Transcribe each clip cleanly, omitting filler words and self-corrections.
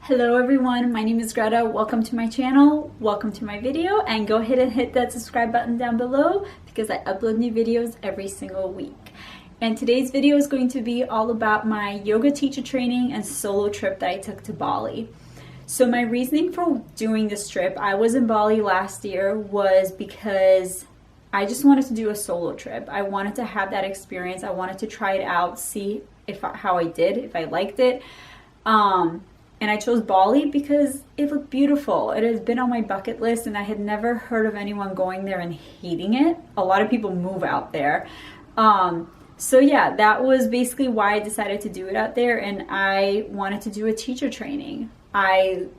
Hello everyone, my name is Greta. Welcome to my channel, welcome to my video, and go ahead and hit that subscribe button down below because I upload new videos every single week. And today's video is going to be all about my yoga teacher training and solo trip that I took to Bali. So my reasoning for doing this trip, I was in Bali last year, was because I just wanted to do a solo trip. I wanted to have that experience. I wanted to try it out, see how I did, if I liked it. And I chose Bali because it looked beautiful. It has been on my bucket list and I had never heard of anyone going there and hating it. A lot of people move out there. So yeah, that was basically why I decided to do it out there, and I wanted to do a teacher training. I've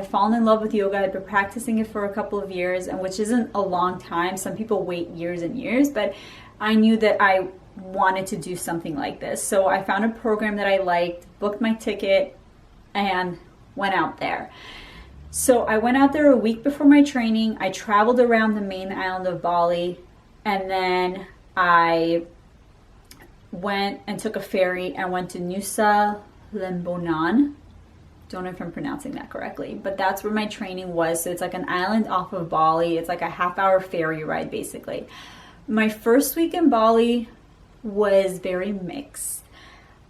fallen in love with yoga. I've been practicing it for a couple of years, and which isn't a long time. Some people wait years and years, but I knew that I wanted to do something like this. So I found a program that I liked, booked my ticket, and went out there. So I went out there a week before my training. I traveled around the main island of Bali, and then I went and took a ferry and went to Nusa Lembonan. Don't know if I'm pronouncing that correctly, but that's where my training was. So it's like an island off of Bali. It's like a half-hour ferry ride basically. My first week in Bali was very mixed.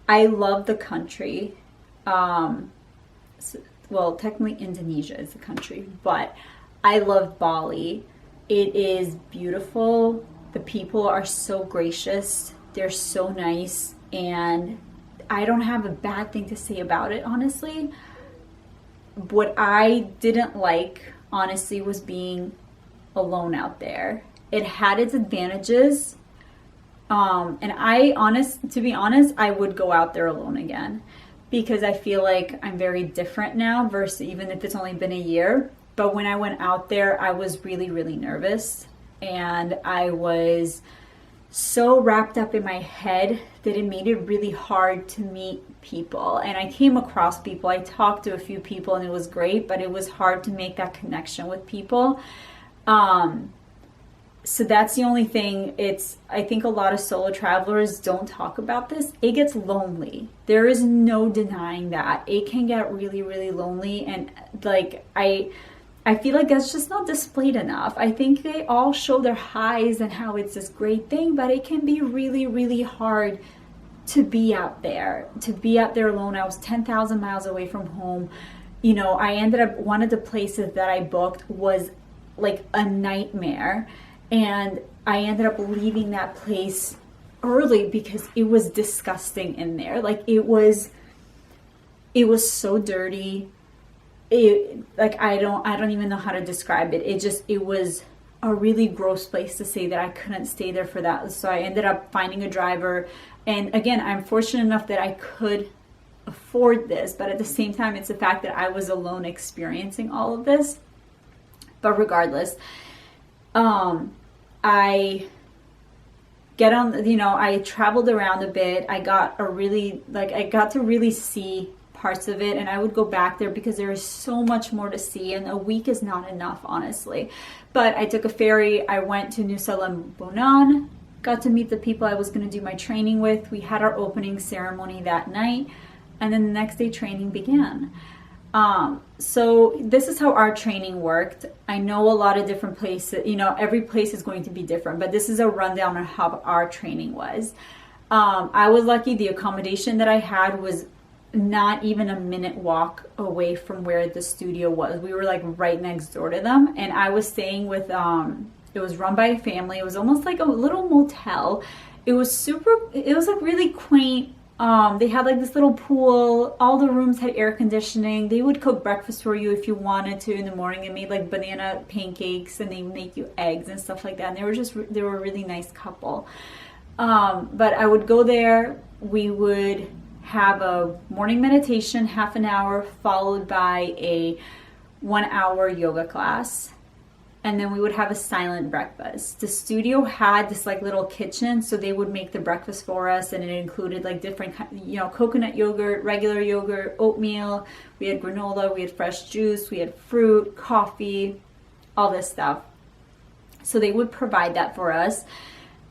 I love the country. Well, technically Indonesia is the country, but I love Bali. It is beautiful. The people are so gracious. They're so nice, and I don't have a bad thing to say about it, honestly. What I didn't like, honestly, was being alone out there. It had its advantages, and to be honest, I would go out there alone again, because I feel like I'm very different now versus even if it's only been a year. But when I went out there, I was really, really nervous, and I was so wrapped up in my head that it made it really hard to meet people. And I came across people, I talked to a few people, and it was great, but it was hard to make that connection with people. So that's the only thing. I think a lot of solo travelers don't talk about this. It gets lonely. There is no denying that. It can get really, really lonely. And like, I feel like that's just not displayed enough. I think they all show their highs and how it's this great thing, but it can be really, really hard to be out there alone. I was 10,000 miles away from home. You know, I ended up, one of the places that I booked was like a nightmare. And I ended up leaving that place early because it was disgusting in there. Like it was so dirty. I don't even know how to describe it. It was a really gross place to say that I couldn't stay there for that. So I ended up finding a driver. And again, I'm fortunate enough that I could afford this, but at the same time, it's the fact that I was alone experiencing all of this. But regardless, I traveled around a bit. I got to really see parts of it, and I would go back there because there is so much more to see, and a week is not enough, honestly. But I took a ferry. I went to Nusa Lembonan, got to meet the people I was going to do my training with. We had our opening ceremony that night, and then the next day training began. So this is how our training worked. I know a lot of different places, every place is going to be different, but this is a rundown on how our training was. I was lucky. The accommodation that I had was not even a minute walk away from where the studio was. We were like right next door to them, and I was staying with, it was run by a family. It was almost like a little motel. It was like really quaint. They had like this little pool. All the rooms had air conditioning. They would cook breakfast for you if you wanted to in the morning. They made like banana pancakes, and they make you eggs and stuff like that. And they were a really nice couple. But I would go there. We would have a morning meditation, half an hour, followed by a 1 hour yoga class. And then we would have a silent breakfast. The studio had this like little kitchen, so they would make the breakfast for us, and it included like different, coconut yogurt, regular yogurt, oatmeal. We had granola, we had fresh juice, we had fruit, coffee, all this stuff. So they would provide that for us,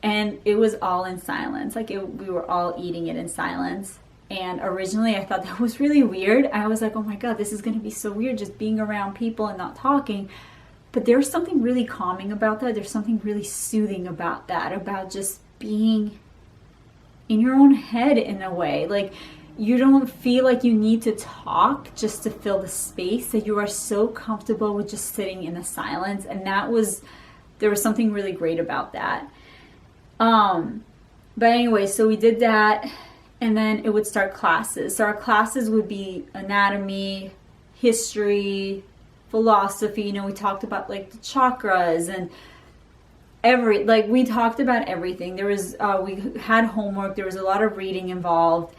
and it was all in silence. We were all eating it in silence. And originally I thought that was really weird. I was like, oh my God, this is going to be so weird just being around people and not talking. But there's something really calming about that. There's something really soothing about that, about just being in your own head in a way. Like, you don't feel like you need to talk just to fill the space, that you are so comfortable with just sitting in the silence. And there was something really great about that. But anyway, so we did that, and then it would start classes. So our classes would be anatomy, history, philosophy. You know, we talked about like the chakras and we talked about everything. There was, we had homework. There was a lot of reading involved.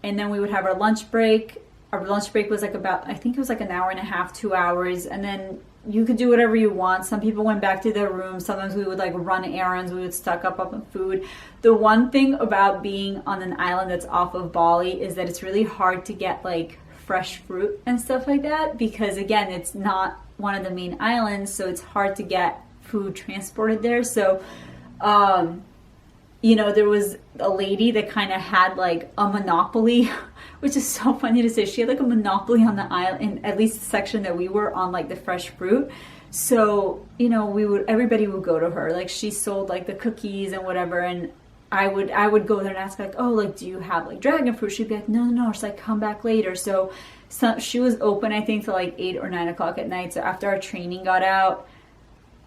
And then we would have our lunch break. Our lunch break was like I think it was like an hour and a half, 2 hours. And then you could do whatever you want. Some people went back to their room. Sometimes we would like run errands. We would stock up on food. The one thing about being on an island that's off of Bali is that it's really hard to get like fresh fruit and stuff like that, because again, it's not one of the main islands, so it's hard to get food transported there. So you know, there was a lady that kind of had like a monopoly, which is so funny to say. She had like a monopoly on the island, in at least the section that we were on, like the fresh fruit. So, you know, everybody would go to her. Like, she sold like the cookies and whatever, and I would go there and ask like, oh, like, do you have like dragon fruit? She'd be like, no. She's like, come back later. So she was open, I think, till like 8 or 9 o'clock at night. So after our training got out,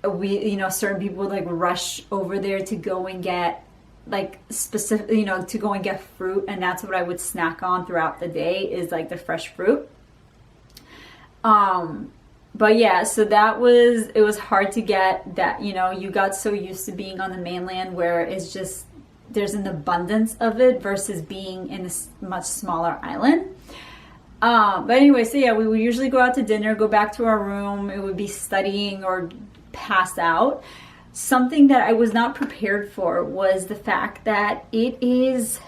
certain people would like rush over there to go and get like specific, to go and get fruit. And that's what I would snack on throughout the day, is like the fresh fruit. But yeah, so it was hard to get that, you got so used to being on the mainland where it's just, there's an abundance of it versus being in a much smaller island. But anyway, so yeah, we would usually go out to dinner, go back to our room. It would be studying or pass out. Something that I was not prepared for was the fact that it is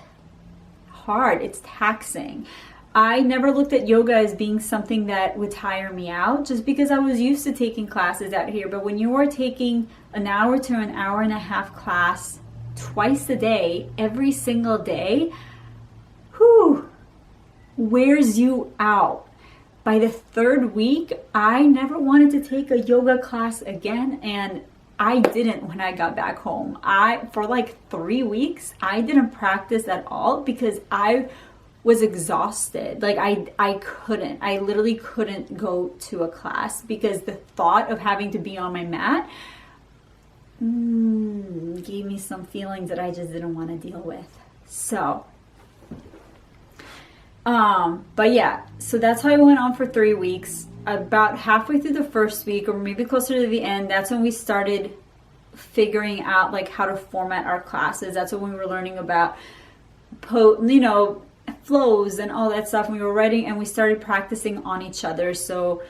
hard. It's taxing. I never looked at yoga as being something that would tire me out, just because I was used to taking classes out here. But when you are taking an hour to an hour and a half class twice a day, every single day, wears you out. By the third week, I never wanted to take a yoga class again, and I didn't when I got back home. For like 3 weeks, I didn't practice at all because I was exhausted. Like I literally couldn't go to a class because the thought of having to be on my mat gave me some feelings that I just didn't want to deal with. So, but yeah, so that's how I went on for 3 weeks. About halfway through the first week, or maybe closer to the end, that's when we started figuring out like how to format our classes. That's when we were learning about, flows and all that stuff. And we were writing and we started practicing on each other. So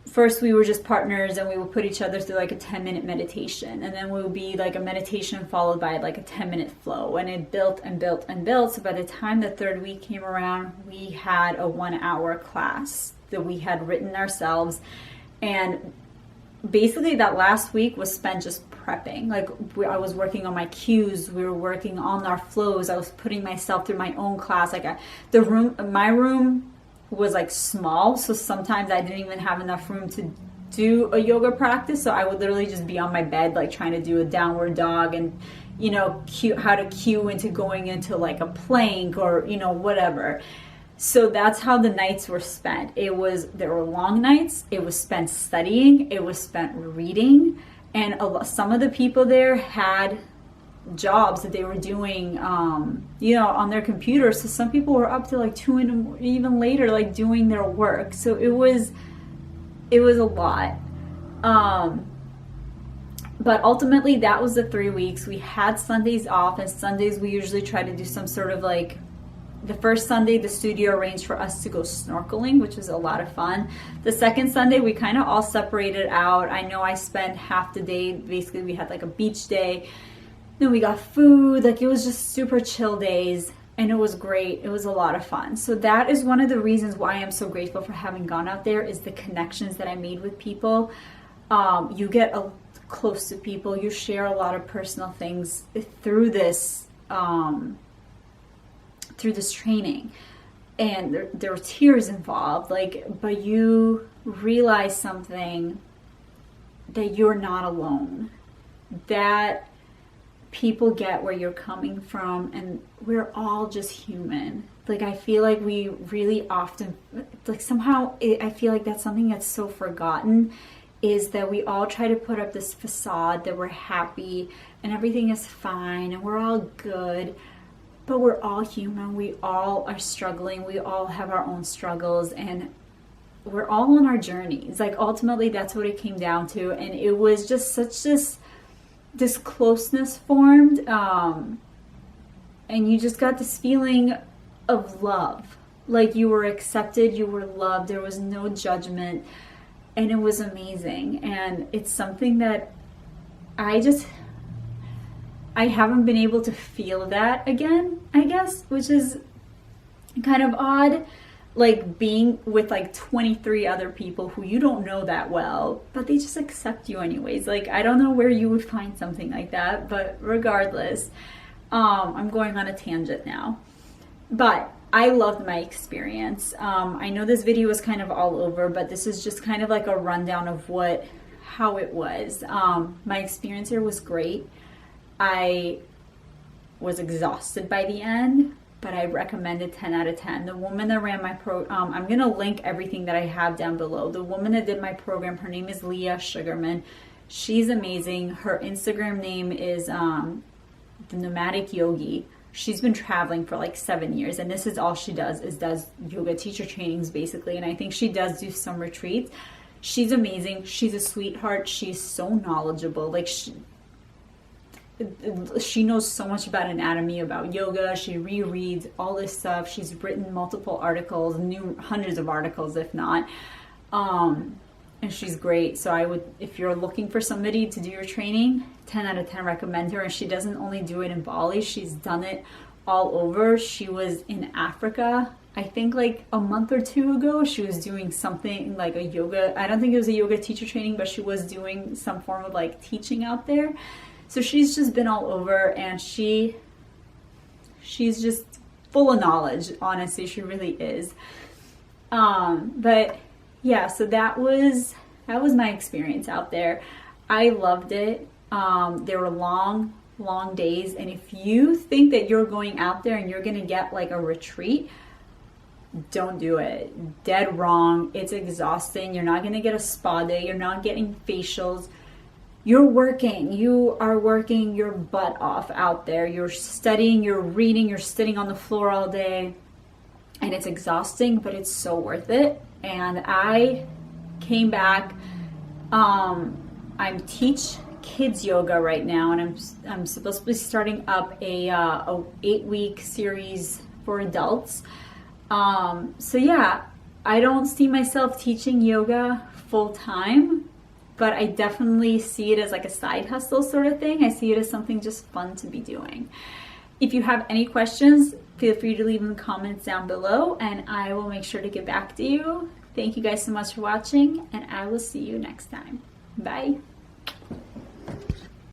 first we were just partners and we would put each other through like a 10-minute meditation, and then we would be like a meditation followed by like a 10-minute flow, and it built and built and built. So by the time the third week came around, we had a 1-hour class that we had written ourselves. And basically that last week was spent just prepping. Like I was working on my cues, we were working on our flows, I was putting myself through my own class. Like my room was like small, so sometimes I didn't even have enough room to do a yoga practice. So I would literally just be on my bed like trying to do a downward dog and how to cue into going into like a plank or whatever. So that's how the nights were spent. There were long nights. It was spent studying. It was spent reading. And some of the people there had jobs that they were doing, on their computers. So some people were up to like 2 in the morning, even later, like doing their work. So it was a lot. But ultimately that was the 3 weeks. We had Sundays off, and Sundays we usually try to do some sort of like, the first Sunday, the studio arranged for us to go snorkeling, which was a lot of fun. The second Sunday, we kind of all separated out. I know I spent half the day, basically we had like a beach day. Then we got food, like it was just super chill days, and it was great. It was a lot of fun. So that is one of the reasons why I'm so grateful for having gone out there, is the connections that I made with people. You get close to people, you share a lot of personal things through this through this training. And there were tears involved, like, but you realize something, that you're not alone, that people get where you're coming from, and we're all just human. Like, I feel like we really often, like, somehow I feel like that's something that's so forgotten, is that we all try to put up this facade that we're happy and everything is fine and we're all good. But we're all human, we all are struggling, we all have our own struggles, and we're all on our journeys. Like, ultimately, that's what it came down to. And it was just such this closeness formed, and you just got this feeling of love. Like, you were accepted, you were loved, there was no judgment, and it was amazing. And it's something that I haven't been able to feel that again, I guess, which is kind of odd, like being with like 23 other people who you don't know that well, but they just accept you anyways. Like, I don't know where you would find something like that, but regardless, I'm going on a tangent now. But I loved my experience. I know this video is kind of all over, but this is just kind of like a rundown of how it was. My experience here was great. I was exhausted by the end, but I recommend it 10 out of 10. The woman that ran my I'm going to link everything that I have down below. The woman that did my program, her name is Leah Sugarman. She's amazing. Her Instagram name is the Nomadic Yogi. She's been traveling for like 7 years, and this is all she does, is does yoga teacher trainings basically. And I think she does do some retreats. She's amazing. She's a sweetheart. She's so knowledgeable. Like, she knows so much about anatomy, about yoga. She rereads all this stuff. She's written multiple articles, hundreds of articles, if not. And she's great. So I would, if you're looking for somebody to do your training, 10 out of 10 recommend her. And she doesn't only do it in Bali, she's done it all over. She was in Africa, I think like a month or two ago. She was doing something like a yoga, I don't think it was a yoga teacher training, but she was doing some form of like teaching out there. So she's just been all over, and she's just full of knowledge. Honestly, she really is. But yeah, so that was my experience out there. I loved it. There were long days, and if you think that you're going out there and you're gonna get like a retreat, don't do it. Dead wrong. It's exhausting. You're not gonna get a spa day. You're not getting facials. You are working your butt off out there. You're studying, you're reading, you're sitting on the floor all day, and it's exhausting, but it's so worth it. And I came back. I teach kids yoga right now, and I'm supposed to be starting up a 8-week series for adults. So yeah, I don't see myself teaching yoga full time, but I definitely see it as like a side hustle sort of thing. I see it as something just fun to be doing. If you have any questions, feel free to leave them in the comments down below, and I will make sure to get back to you. Thank you guys so much for watching, and I will see you next time. Bye.